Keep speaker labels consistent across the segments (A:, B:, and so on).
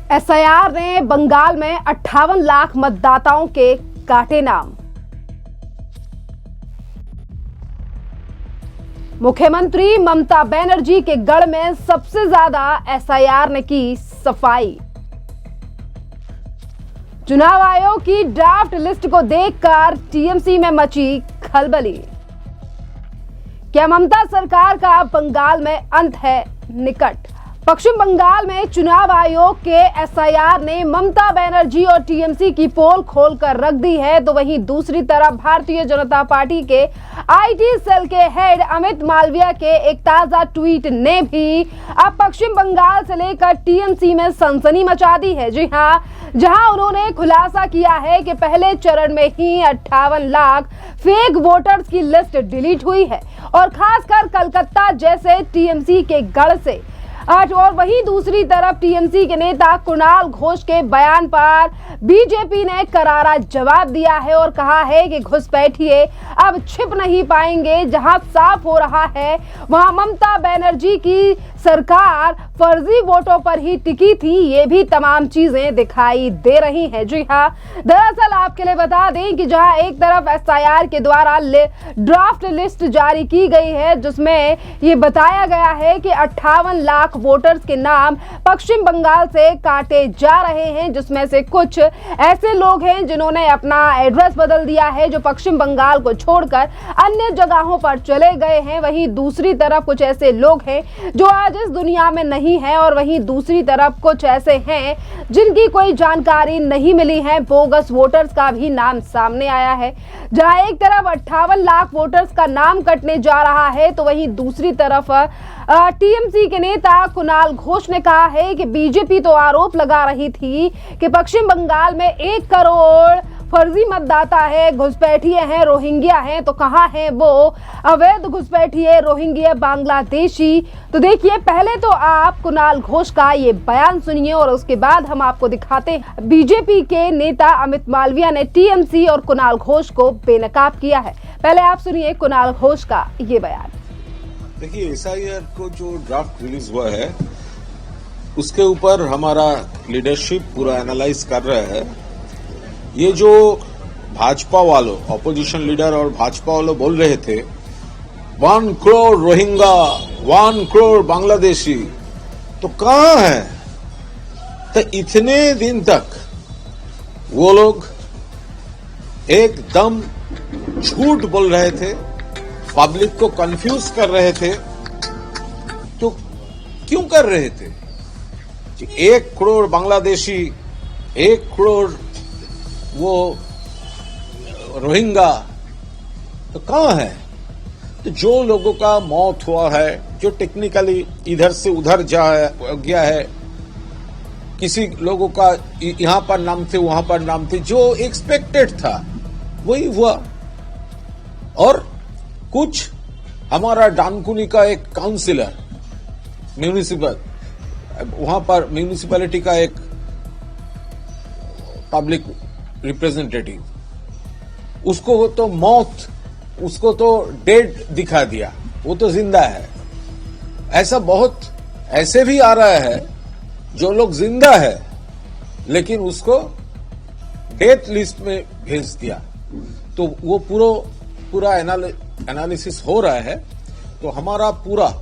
A: SIR ने बंगाल में 58 लाख मतदाताओं के काटे नाम। मुख्यमंत्री ममता बनर्जी के गढ़ में सबसे ज्यादा एसआईआर ने की सफाई। चुनाव आयोग की ड्राफ्ट लिस्ट को देखकर टीएमसी में मची खलबली। क्या ममता सरकार का बंगाल में अंत है निकट? पश्चिम बंगाल में चुनाव आयोग के एसआईआर ने ममता बनर्जी और टीएमसी की पोल खोलकर रख दी है, तो वहीं दूसरी तरफ भारतीय जनता पार्टी के आईटी सेल के हेड अमित मालविया के एक ताजा ट्वीट ने भी अब पश्चिम बंगाल से लेकर टीएमसी में सनसनी मचा दी है। जी हां, जहां उन्होंने खुलासा किया है कि पहले चरण में ही 58 लाख फेक वोटर्स की लिस्ट डिलीट हुई है और खासकर कलकत्ता जैसे टीएमसी के गढ़ से। और वहीं दूसरी तरफ टीएमसी के नेता कुणाल घोष के बयान पर बीजेपी ने करारा जवाब दिया है और कहा है कि घुसपैठिए अब छिप नहीं पाएंगे। जहां साफ हो रहा है वहां ममता बनर्जी की सरकार फर्जी वोटों पर ही टिकी थी, ये भी तमाम चीजें दिखाई दे रही हैं। जी हां, दरअसल आपके लिए बता दें कि जहां एक तरफ एसआईआर के द्वारा ड्राफ्ट लिस्ट जारी की गई है जिसमें ये बताया गया है कि 58 लाख वोटर्स के नाम पश्चिम बंगाल से काटे जा रहे हैं, जिसमें से कुछ ऐसे लोग हैं जिन्होंने अपना एड्रेस बदल दिया है, जो पश्चिम बंगाल को छोड़कर अन्य जगहों पर चले गए हैं। वहीं दूसरी तरफ कुछ ऐसे लोग हैं जो आज इस दुनिया में नहीं है और वहीं दूसरी तरफ कुछ ऐसे हैं जिनकी कोई जानकारी नहीं मिली है। बोगस वोटर्स का भी नाम सामने आया है। जहां एक तरफ 58 लाख वोटर्स का नाम कटने जा रहा है, तो वहीं दूसरी तरफ टीएमसी के नेता कुणाल घोष ने कहा है कि बीजेपी तो आरोप लगा रही थी कि पश्चिम बंगाल में 1 करोड़ फर्जी मतदाता है, घुसपैठिए हैं, रोहिंग्या हैं। तो कहां है वो अवैध घुसपैठिए रोहिंग्या बांग्लादेशी? तो देखिए, पहले तो आप कुणाल घोष का ये बयान सुनिए और उसके बाद हम आपको दिखाते हैं बीजेपी के नेता अमित मालविया ने टीएमसी और कुणाल घोष को बेनकाब किया है। पहले आप सुनिए कुणाल घोष का ये बयान।
B: देखिए, एसआईआर को जो ड्राफ्ट रिलीज हुआ है उसके ऊपर हमारा लीडरशिप पूरा एनालाइज कर रहा है। ये जो भाजपा वालों, ऑपोजिशन लीडर और भाजपा वालों बोल रहे थे 1 करोड़ रोहिंग्या, 1 करोड़ बांग्लादेशी, तो कहां है? तो इतने दिन तक वो लोग एकदम झूठ बोल रहे थे, पब्लिक को कंफ्यूज कर रहे थे। तो क्यों कर रहे थे? 1 करोड़ बांग्लादेशी, 1 करोड़ वो रोहिंग्या, तो कहां है? तो जो लोगों का मौत हुआ है, जो टेक्निकली इधर से उधर जा गया है, किसी लोगों का यहां पर नाम थे, वहां पर नाम थे, जो एक्सपेक्टेड था वही हुआ। और कुछ हमारा डानकुनी का एक काउंसिलर, वहां पर म्यूनिसिपैलिटी का एक पब्लिक रिप्रेजेंटेटिव, उसको तो मौत, उसको तो डेड दिखा दिया, वो तो जिंदा है। ऐसा बहुत ऐसे भी आ रहा है जो लोग जिंदा है लेकिन उसको डेथ लिस्ट में भेज दिया। तो वो पूरा एनालिसिस हो रहा है। तो हमारा पूरा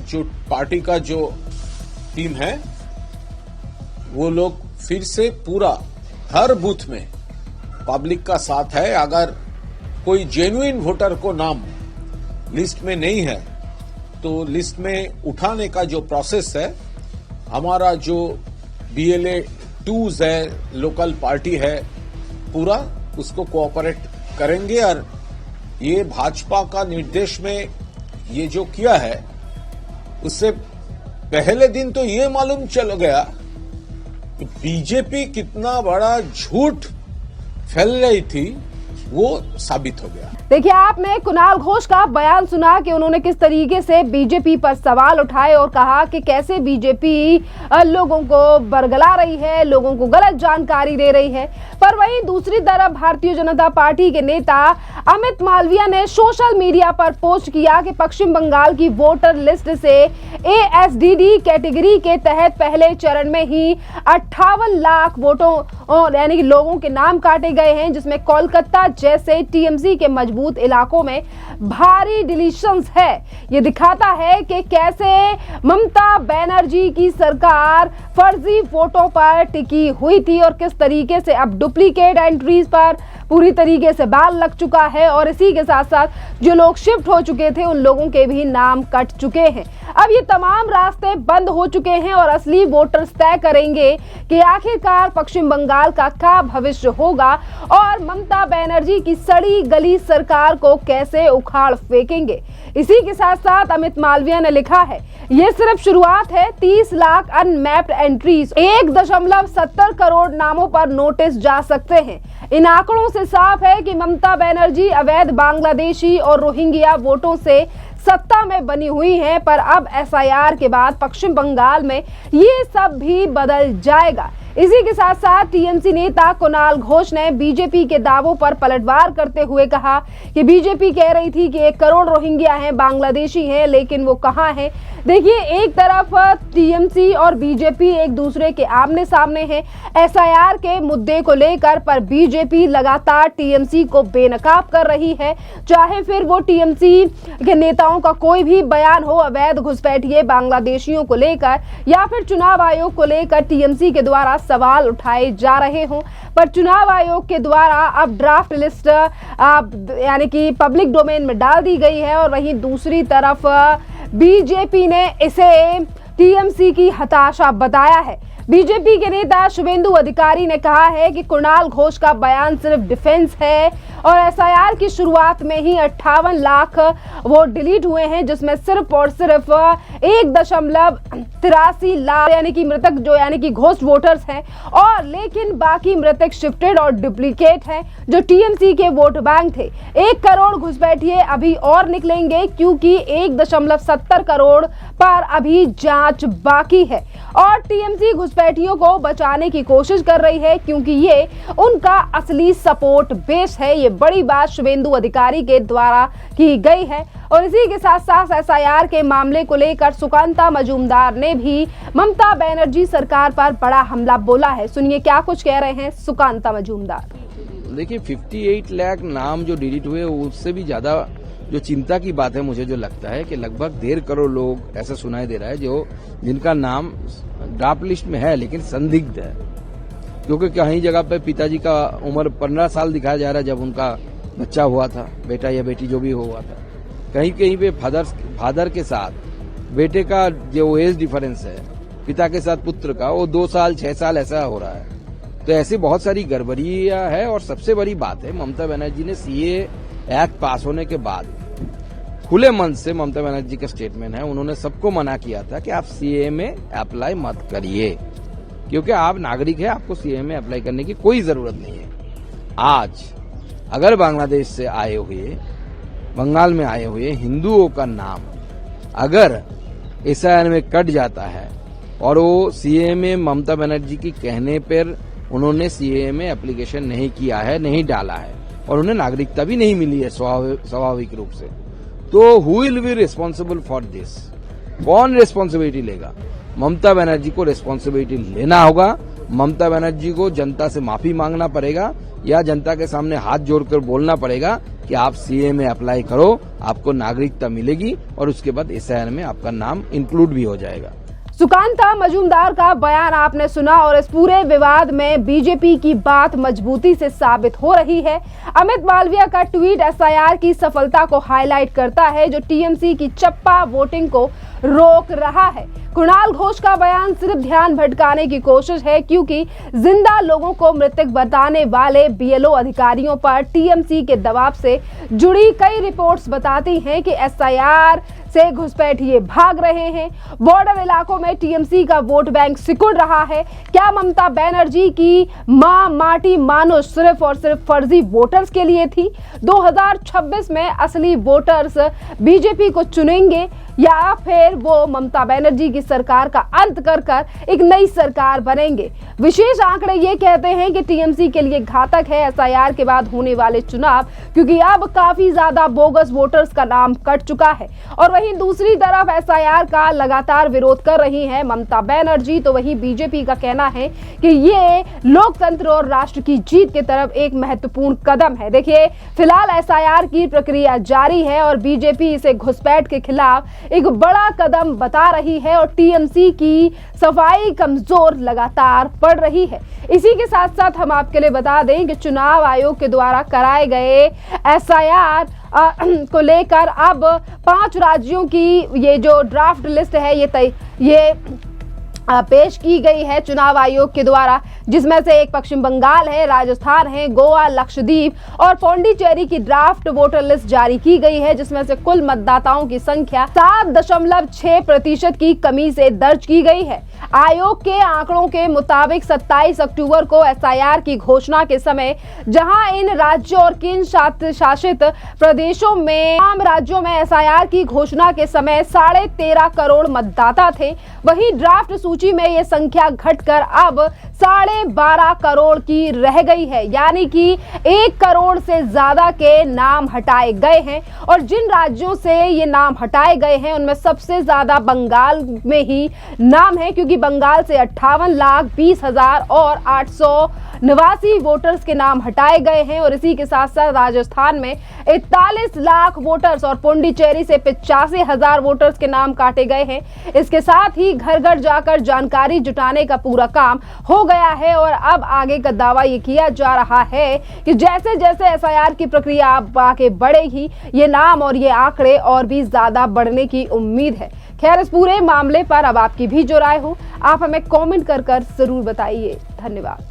B: जो पार्टी का जो टीम है वो लोग फिर से पूरा हर बूथ में पब्लिक का साथ है। अगर कोई जेन्युइन वोटर को नाम लिस्ट में नहीं है तो लिस्ट में उठाने का जो प्रोसेस है, हमारा जो BLA 2s है, लोकल पार्टी है, पूरा उसको कोऑपरेट करेंगे। और ये भाजपा का निर्देश में ये जो किया है, उससे पहले दिन तो ये मालूम चल गया कि बीजेपी कितना बड़ा झूठ फैल रही थी वो साबित हो गया।
A: देखिए, आपने कुणाल घोष का बयान सुना कि उन्होंने किस तरीके से बीजेपी पर सवाल उठाए और कहा कि कैसे बीजेपी लोगों को बरगला रही है, लोगों को गलत जानकारी दे रही है। पर वहीं दूसरी तरफ भारतीय जनता पार्टी के नेता अमित मालविया ने सोशल मीडिया पर पोस्ट किया कि पश्चिम बंगाल की वोटर लिस्ट से ASDD कैटेगरी के तहत पहले चरण में ही 58 लाख वोटों यानी कि लोगों के नाम काटे गए हैं, जिसमें कोलकाता जैसे टीएमसी के मजबूत इलाकों में भारी डिलीशंस है। ये दिखाता है कि कैसे ममता बनर्जी की सरकार फर्जी वोटों पर टिकी हुई थी और किस तरीके से अब डुप्लीकेट एंट्रीज पर पूरी तरीके से बैन लग चुका है और इसी के साथ साथ जो लोग शिफ्ट हो चुके थे उन लोगों के भी नाम कट चुके हैं। अब ये तमाम रास्ते बंद हो चुके हैं और असली वोटर्स तय करेंगे कि आखिरकार पश्चिम बंगाल का क्या भविष्य होगा और ममता बनर्जी की सड़ी गली सरकार को कैसे उखाड़ फेंकेंगे। इसी के साथ साथ अमित मालविया ने लिखा है, ये सिर्फ शुरुआत है। 30 लाख अनमैप्ड एंट्रीज, 1.70 करोड़ नामों पर नोटिस जा सकते हैं। इन आंकड़ों से साफ है कि ममता बनर्जी अवैध बांग्लादेशी और रोहिंग्या वोटों से सत्ता में बनी हुई है। पर अब SIR के बाद पश्चिम बंगाल में ये सब भी बदल जाएगा। इसी के साथ साथ टीएमसी नेता कुणाल घोष ने बीजेपी के दावों पर पलटवार करते हुए कहा कि बीजेपी कह रही थी कि 1 करोड़ रोहिंग्या हैं, बांग्लादेशी हैं, लेकिन वो कहां हैं। देखिए, एक तरफ टीएमसी और बीजेपी एक दूसरे के आमने सामने हैं SIR के मुद्दे को लेकर, पर बीजेपी लगातार टीएमसी को बेनकाब कर रही है। चाहे फिर वो टीएमसी के नेताओं का कोई भी बयान हो अवैध घुसपैठिए बांग्लादेशियों को लेकर या फिर चुनाव आयोग को लेकर टीएमसी के द्वारा सवाल उठाए जा रहे हों, पर चुनाव आयोग के द्वारा अब ड्राफ्ट लिस्ट यानी कि पब्लिक डोमेन में डाल दी गई है और वहीं दूसरी तरफ बीजेपी ने इसे टीएमसी की हताशा बताया है। बीजेपी के नेता शुभेंदु अधिकारी ने कहा है कि कुणाल घोष का बयान सिर्फ डिफेंस है और SIR की शुरुआत में ही 58 लाख वोट डिलीट हुए हैं, जिसमें सिर्फ और सिर्फ 1.83 लाख यानी कि मृतक जो यानी कि घोस्ट वोटर्स हैं और लेकिन बाकी मृतक शिफ्टेड और डुप्लीकेट हैं जो टीएमसी के वोट बैंक थे। 1 करोड़ घुसपैठिए अभी और निकलेंगे क्योंकि 1.70 करोड़ पर अभी जांच बाकी है और टीएमसी घुसपैठियों को बचाने की कोशिश कर रही है क्योंकि ये उनका असली सपोर्ट बेस है। ये बड़ी बात शुभेंदु अधिकारी के द्वारा की गई है और इसी के साथ साथ SIR के मामले को लेकर सुकांता मजूमदार ने भी ममता बनर्जी सरकार पर बड़ा हमला बोला है। सुनिए क्या कुछ कह रहे हैं सुकांता मजूमदार।
C: देखिए, 58 लाख नाम जो डिलीट हुए उससे भी ज्यादा जो चिंता की बात है मुझे जो लगता है कि लगभग 1.5 करोड़ लोग ऐसा सुनाई दे रहा है जो जिनका नाम ड्राफ्ट लिस्ट में है लेकिन संदिग्ध है, क्योंकि कहीं जगह पे पिताजी का उम्र 15 साल दिखाया जा रहा है जब उनका बच्चा हुआ था, बेटा या बेटी जो भी हुआ था। कहीं कहीं पे फादर के साथ बेटे का जो एज डिफरेंस है पिता के साथ पुत्र का वो 2 साल 6 साल ऐसा हो रहा है। तो ऐसी बहुत सारी गड़बड़ियां है और सबसे बड़ी बात है ममता बनर्जी ने CA एक्ट पास होने के बाद खुले मन से ममता बनर्जी का स्टेटमेंट है, उन्होंने सबको मना किया था कि आप CA में अप्लाई मत करिए क्योंकि आप नागरिक हैं, आपको CA में अप्लाई करने की कोई जरूरत नहीं है। आज अगर बांग्लादेश से आए हुए बंगाल में आए हुए हिंदुओं का नाम अगर SIR में कट जाता है और वो CA में ममता बनर्जी की कहने पर उन्होंने CA में एप्लीकेशन नहीं किया है, नहीं डाला है और उन्हें नागरिकता भी नहीं मिली है स्वाभाविक रूप से, तो who will be responsible for this? कौन रिस्पॉन्सिबिलिटी लेगा? ममता बनर्जी को रिस्पॉन्सिबिलिटी लेना होगा। ममता बनर्जी को जनता से माफी मांगना पड़ेगा या जनता के सामने हाथ जोड़कर बोलना पड़ेगा कि आप CA में अप्लाई करो, आपको नागरिकता मिलेगी और उसके बाद SIR में आपका नाम इंक्लूड भी हो जाएगा।
A: सुकांता मजूमदार का बयान आपने सुना और इस पूरे विवाद में बीजेपी की बात मजबूती से साबित हो रही है। अमित मालविया का ट्वीट SIR की सफलता को हाईलाइट करता है जो टीएमसी की चप्पा वोटिंग को रोक रहा है। कुणाल घोष का बयान सिर्फ ध्यान भटकाने की कोशिश है, क्योंकि जिंदा लोगों को मृतक बताने वाले बीएलओ अधिकारियों पर टीएमसी के दबाव से जुड़ी कई रिपोर्ट्स बताती हैं कि एसआईआर से घुसपैठिए भाग रहे हैं। बॉर्डर इलाकों में टीएमसी का वोट बैंक सिकुड़ रहा है। क्या ममता बनर्जी की मां माटी मानुष सिर्फ और सिर्फ फर्जी वोटर्स के लिए थी? 2026 में असली वोटर्स बीजेपी को चुनेंगे या फिर वो ममता बनर्जी की सरकार का अंत कर एक नई सरकार बनेंगे? विशेष आंकड़े ये कहते हैं कि टीएमसी के लिए घातक है एसआईआर के बाद होने वाले चुनाव, क्योंकि अब काफी ज्यादा बोगस वोटर्स का नाम कट चुका है। और वहीं दूसरी तरफ एसआईआर का लगातार विरोध कर रही है ममता बनर्जी, तो वहीं बीजेपी का कहना है कि ये लोकतंत्र और राष्ट्र की जीत की तरफ एक महत्वपूर्ण कदम है। देखिए, फिलहाल एसआईआर की प्रक्रिया जारी है और बीजेपी इसे घुसपैठ के खिलाफ एक बड़ा कदम बता रही है और टीएमसी की सफाई कमजोर लगातार पड़ रही है। इसी के साथ साथ हम आपके लिए बता दें कि चुनाव आयोग के द्वारा कराए गए एसआईआर को लेकर अब 5 राज्यों की ये जो ड्राफ्ट लिस्ट है ये पेश की गई है चुनाव आयोग के द्वारा, जिसमें से एक पश्चिम बंगाल है, राजस्थान है, गोवा, लक्षद्वीप और पौंडीचेरी की ड्राफ्ट वोटर लिस्ट जारी की गई है, जिसमें से कुल मतदाताओं की संख्या 7.6% की कमी से दर्ज की गई है। आयोग के आंकड़ों के मुताबिक 27 अक्टूबर को एसआईआर की घोषणा के समय जहां इन राज्यों और केंद्र शासित प्रदेशों में तमाम राज्यों में एसआईआर की घोषणा के समय 13.5 करोड़ मतदाता थे, वहीं ड्राफ्ट सूची में ये संख्या घटकर अब 12.5 करोड़ की रह गई है, यानी कि 1 करोड़ से ज्यादा के नाम हटाए गए हैं। और जिन राज्यों से ये नाम हटाए गए हैं उनमें सबसे ज्यादा बंगाल में ही नाम है, क्योंकि बंगाल से 58,20,000 और 889 वोटर्स के नाम हटाए गए हैं। और इसी के साथ साथ राजस्थान में 41 लाख वोटर्स और पुडुचेरी से 85,000 वोटर्स के नाम काटे गए हैं। इसके साथ ही घर घर जाकर जानकारी जुटाने का पूरा काम हो गया है और अब आगे का दावा ये किया जा रहा है कि जैसे जैसे एसआईआर की प्रक्रिया आगे बढ़ेगी, ये नाम और ये आंकड़े और भी ज्यादा बढ़ने की उम्मीद है। खैर, इस पूरे मामले पर अब आपकी भी जो राय हो आप हमें कमेंट कर जरूर बताइए। धन्यवाद।